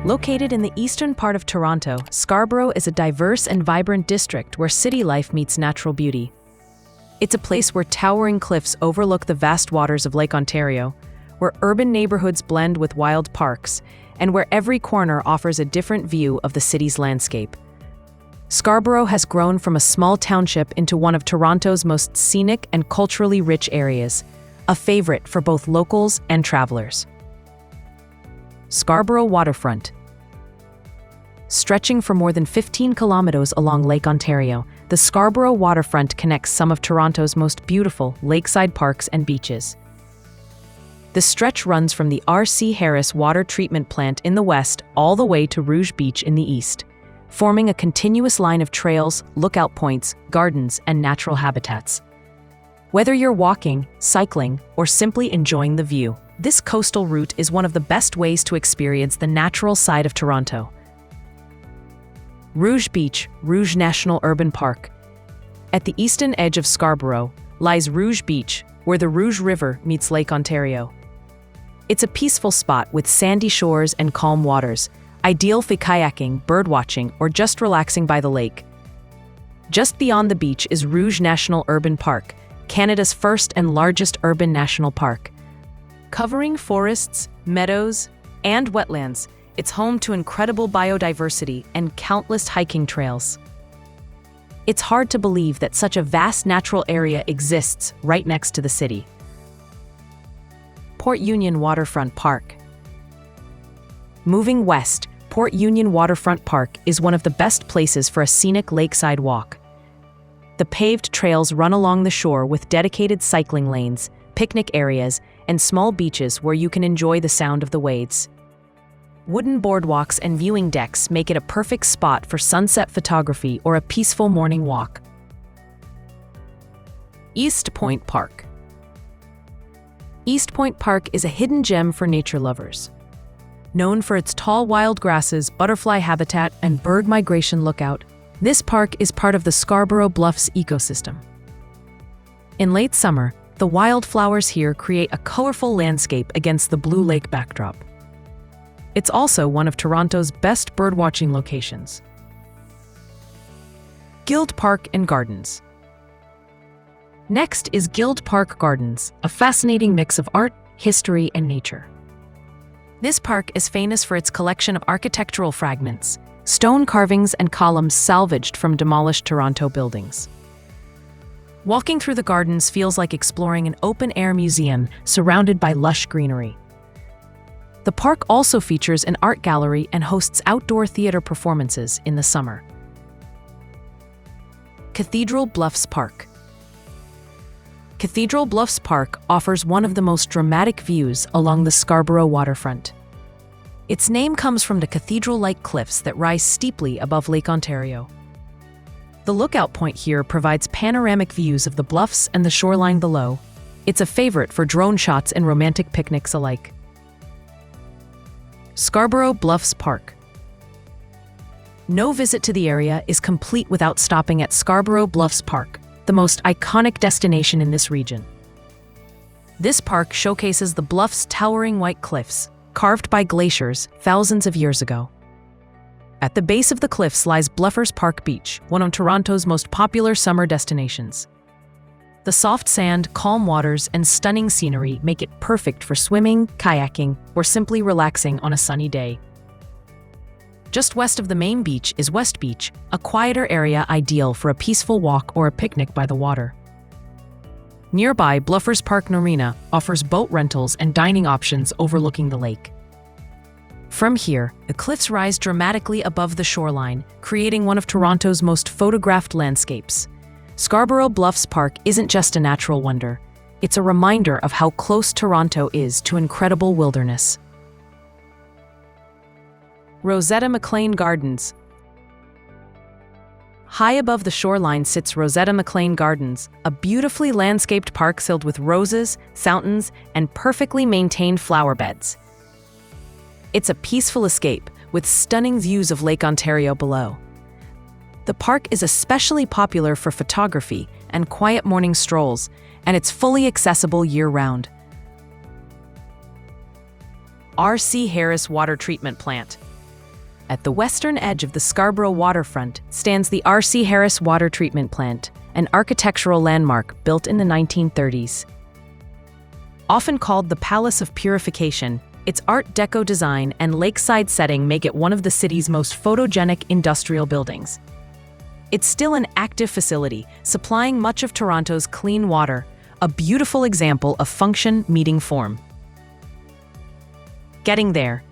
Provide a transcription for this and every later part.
Located in the eastern part of Toronto, Scarborough is a diverse and vibrant district where city life meets natural beauty. It's a place where towering cliffs overlook the vast waters of Lake Ontario, where urban neighborhoods blend with wild parks, and where every corner offers a different view of the city's landscape. Scarborough has grown from a small township into one of Toronto's most scenic and culturally rich areas, a favorite for both locals and travelers. Scarborough Waterfront. Stretching for more than 15 kilometers along Lake Ontario, the Scarborough Waterfront connects some of Toronto's most beautiful lakeside parks and beaches. The stretch runs from the R.C. Harris Water Treatment Plant in the west all the way to Rouge Beach in the east, forming a continuous line of trails, lookout points, gardens, and natural habitats. Whether you're walking, cycling, or simply enjoying the view, this coastal route is one of the best ways to experience the natural side of Toronto. Rouge Beach, Rouge National Urban Park. At the eastern edge of Scarborough lies Rouge Beach, where the Rouge River meets Lake Ontario. It's a peaceful spot with sandy shores and calm waters, ideal for kayaking, birdwatching, or just relaxing by the lake. Just beyond the beach is Rouge National Urban Park, Canada's first and largest urban national park. Covering forests, meadows, and wetlands, it's home to incredible biodiversity and countless hiking trails. It's hard to believe that such a vast natural area exists right next to the city. Port Union Waterfront Park. Moving west, Port Union Waterfront Park is one of the best places for a scenic lakeside walk. The paved trails run along the shore with dedicated cycling lanes, picnic areas, and small beaches where you can enjoy the sound of the waves. Wooden boardwalks and viewing decks make it a perfect spot for sunset photography or a peaceful morning walk. East Point Park. East Point Park is a hidden gem for nature lovers. Known for its tall wild grasses, butterfly habitat, and bird migration lookout, this park is part of the Scarborough Bluffs ecosystem. In late summer, the wildflowers here create a colorful landscape against the blue lake backdrop. It's also one of Toronto's best birdwatching locations. Guild Park and Gardens. Next is Guild Park Gardens, a fascinating mix of art, history, and nature. This park is famous for its collection of architectural fragments, stone carvings and columns salvaged from demolished Toronto buildings. Walking through the gardens feels like exploring an open-air museum surrounded by lush greenery. The park also features an art gallery and hosts outdoor theater performances in the summer. Cathedral Bluffs Park. Cathedral Bluffs Park offers one of the most dramatic views along the Scarborough waterfront. Its name comes from the cathedral-like cliffs that rise steeply above Lake Ontario. The lookout point here provides panoramic views of the bluffs and the shoreline below. It's a favorite for drone shots and romantic picnics alike. Scarborough Bluffs Park. No visit to the area is complete without stopping at Scarborough Bluffs Park, the most iconic destination in this region. This park showcases the bluff's towering white cliffs, carved by glaciers thousands of years ago. At the base of the cliffs lies Bluffer's Park Beach, one of Toronto's most popular summer destinations. The soft sand, calm waters, and stunning scenery make it perfect for swimming, kayaking, or simply relaxing on a sunny day. Just west of the main beach is West Beach, a quieter area ideal for a peaceful walk or a picnic by the water. Nearby, Bluffer's Park Marina offers boat rentals and dining options overlooking the lake. From here, the cliffs rise dramatically above the shoreline, creating one of Toronto's most photographed landscapes. Scarborough Bluffs Park isn't just a natural wonder, it's a reminder of how close Toronto is to incredible wilderness. Rosetta McClain Gardens. High above the shoreline sits Rosetta McClain Gardens, a beautifully landscaped park filled with roses, fountains, and perfectly maintained flower beds. It's a peaceful escape, with stunning views of Lake Ontario below. The park is especially popular for photography and quiet morning strolls, and it's fully accessible year-round. R.C. Harris Water Treatment Plant. At the western edge of the Scarborough Waterfront stands the R.C. Harris Water Treatment Plant, an architectural landmark built in the 1930s. Often called the Palace of Purification, its Art Deco design and lakeside setting make it one of the city's most photogenic industrial buildings. It's still an active facility, supplying much of Toronto's clean water, a beautiful example of function meeting form. Getting there.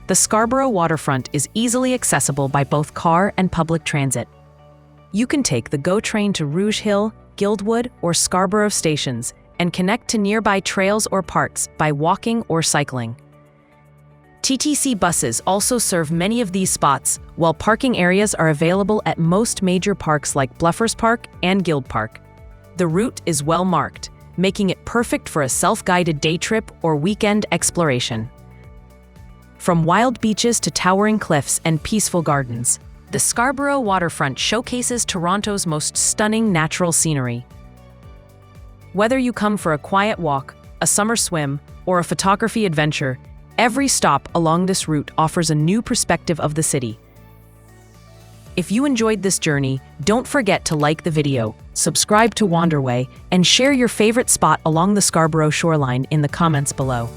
The Scarborough Waterfront is easily accessible by both car and public transit. You can take the GO train to Rouge Hill, Guildwood, or Scarborough stations and connect to nearby trails or parks by walking or cycling. TTC buses also serve many of these spots, while parking areas are available at most major parks like Bluffer Park and Guild Park. The route is well marked, making it perfect for a self-guided day trip or weekend exploration. From wild beaches to towering cliffs and peaceful gardens, the Scarborough Waterfront showcases Toronto's most stunning natural scenery. Whether you come for a quiet walk, a summer swim, or a photography adventure, every stop along this route offers a new perspective of the city. If you enjoyed this journey, don't forget to like the video, subscribe to WanderWay, and share your favorite spot along the Scarborough shoreline in the comments below.